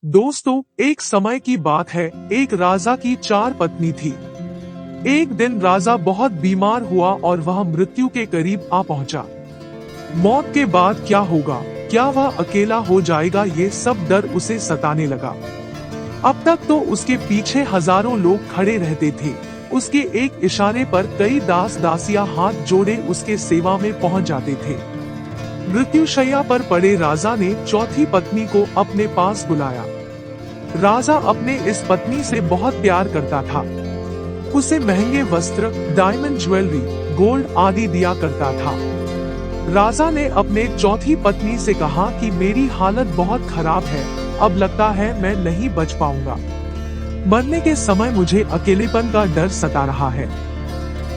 दोस्तों, एक समय की बात है, एक राजा की 4 पत्नी थी। एक दिन राजा बहुत बीमार हुआ और वह मृत्यु के करीब आ पहुंचा। मौत के बाद क्या होगा, क्या वह अकेला हो जाएगा, ये सब डर उसे सताने लगा। अब तक तो उसके पीछे हजारों लोग खड़े रहते थे। उसके एक इशारे पर कई दास दासियां हाथ जोड़े उसके सेवा में पहुंच जाते थे। मृत्युशैया पर पड़े राजा ने चौथी पत्नी को अपने पास बुलाया। राजा अपने इस पत्नी से बहुत प्यार करता था। उसे महंगे वस्त्र, डायमंड ज्वेलरी, गोल्ड आदि दिया करता था। राजा ने अपने चौथी पत्नी से कहा कि मेरी हालत बहुत खराब है, अब लगता है मैं नहीं बच पाऊंगा। मरने के समय मुझे अकेलेपन का डर सता रहा है।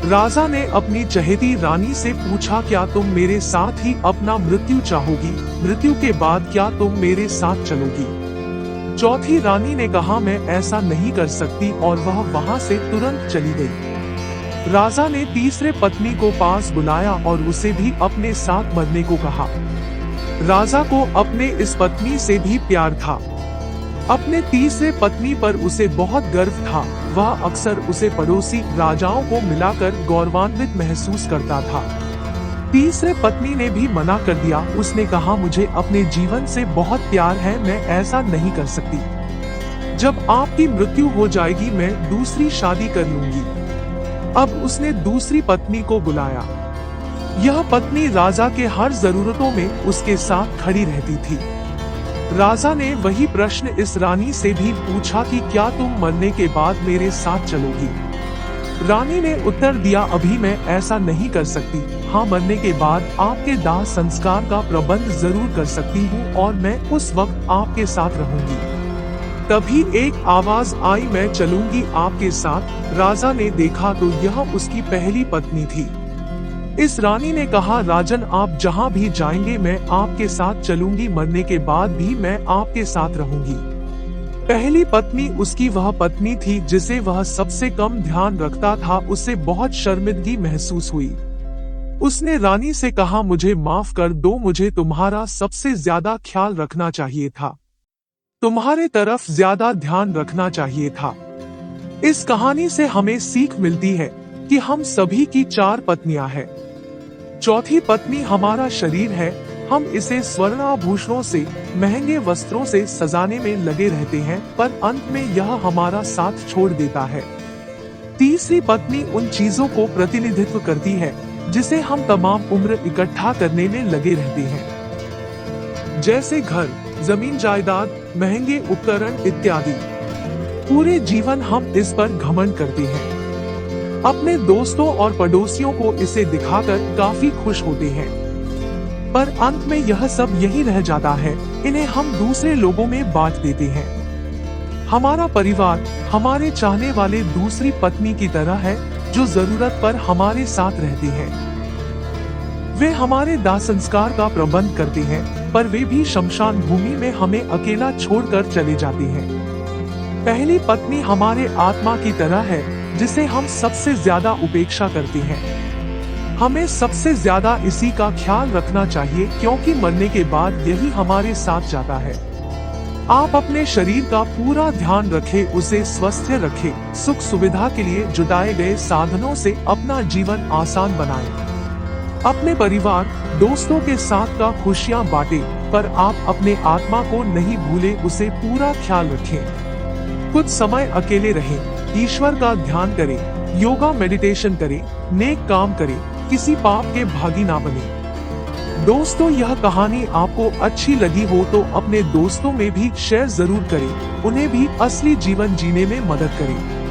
राजा ने अपनी चहेती रानी से पूछा, क्या तुम मेरे साथ ही अपना मृत्यु चाहोगी? मृत्यु के बाद क्या तुम मेरे साथ चलोगी? चौथी रानी ने कहा, मैं ऐसा नहीं कर सकती, और वह वहां से तुरंत चली गई। राजा ने तीसरे पत्नी को पास बुलाया और उसे भी अपने साथ मरने को कहा। राजा को अपने इस पत्नी से भी प्यार था। अपने तीसरे पत्नी पर उसे बहुत गर्व था। वह अक्सर उसे पड़ोसी राजाओं को मिलाकर गौरवान्वित महसूस करता था। तीसरे पत्नी ने भी मना कर दिया। उसने कहा, मुझे अपने जीवन से बहुत प्यार है, मैं ऐसा नहीं कर सकती। जब आपकी मृत्यु हो जाएगी मैं दूसरी शादी कर लूंगी। अब उसने दूसरी पत्नी को बुलाया। यह पत्नी राजा के हर जरूरतों में उसके साथ खड़ी रहती थी। राजा ने वही प्रश्न इस रानी से भी पूछा कि क्या तुम मरने के बाद मेरे साथ चलोगी? रानी ने उत्तर दिया, अभी मैं ऐसा नहीं कर सकती। हाँ, मरने के बाद आपके दाह संस्कार का प्रबंध जरूर कर सकती हूँ और मैं उस वक्त आपके साथ रहूंगी। तभी एक आवाज आई, मैं चलूंगी आपके साथ। राजा ने देखा तो यह उसकी पहली पत्नी थी। इस रानी ने कहा, राजन आप जहाँ भी जाएंगे मैं आपके साथ चलूंगी, मरने के बाद भी मैं आपके साथ रहूंगी। पहली पत्नी उसकी वह पत्नी थी जिसे वह सबसे कम ध्यान रखता था। उसे बहुत शर्मिंदगी महसूस हुई। उसने रानी से कहा, मुझे माफ कर दो, मुझे तुम्हारा सबसे ज्यादा ख्याल रखना चाहिए था, तुम्हारे तरफ ज्यादा ध्यान रखना चाहिए था। इस कहानी से हमें सीख मिलती है कि हम सभी की 4 पत्नियां हैं। चौथी पत्नी हमारा शरीर है। हम इसे स्वर्णाभूषणों से, महंगे वस्त्रों से सजाने में लगे रहते हैं, पर अंत में यह हमारा साथ छोड़ देता है। तीसरी पत्नी उन चीजों को प्रतिनिधित्व करती है जिसे हम तमाम उम्र इकट्ठा करने में लगे रहते हैं, जैसे घर, जमीन जायदाद, महंगे उपकरण इत्यादि। पूरे जीवन हम इस पर घमंड करते हैं। अपने दोस्तों और पड़ोसियों को इसे दिखाकर काफी खुश होते हैं, पर अंत में यह सब यही रह जाता है। इन्हें हम दूसरे लोगों में बांट देते हैं। हमारा परिवार हमारे चाहने वाले दूसरी पत्नी की तरह है जो जरूरत पर हमारे साथ रहते हैं। वे हमारे दाह संस्कार का प्रबंध करते हैं, पर वे भी शमशान भूमि में हमें अकेला छोड़कर चले जाते हैं। पहली पत्नी हमारे आत्मा की तरह है जिसे हम सबसे ज्यादा उपेक्षा करते हैं। हमें सबसे ज्यादा इसी का ख्याल रखना चाहिए, क्योंकि मरने के बाद यही हमारे साथ जाता है। आप अपने शरीर का पूरा ध्यान रखें, उसे स्वस्थ रखें, सुख सुविधा के लिए जुटाए गए साधनों से अपना जीवन आसान बनाएं। अपने परिवार, दोस्तों के साथ का खुशियां बांटें, पर आप अपने आत्मा को नहीं भूलें, उसे पूरा ख्याल रखें। कुछ समय अकेले रहें, ईश्वर का ध्यान करें, योगा मेडिटेशन करें, नेक काम करें, किसी पाप के भागी ना बने। दोस्तों, यह कहानी आपको अच्छी लगी हो तो अपने दोस्तों में भी शेयर जरूर करें, उन्हें भी असली जीवन जीने में मदद करें।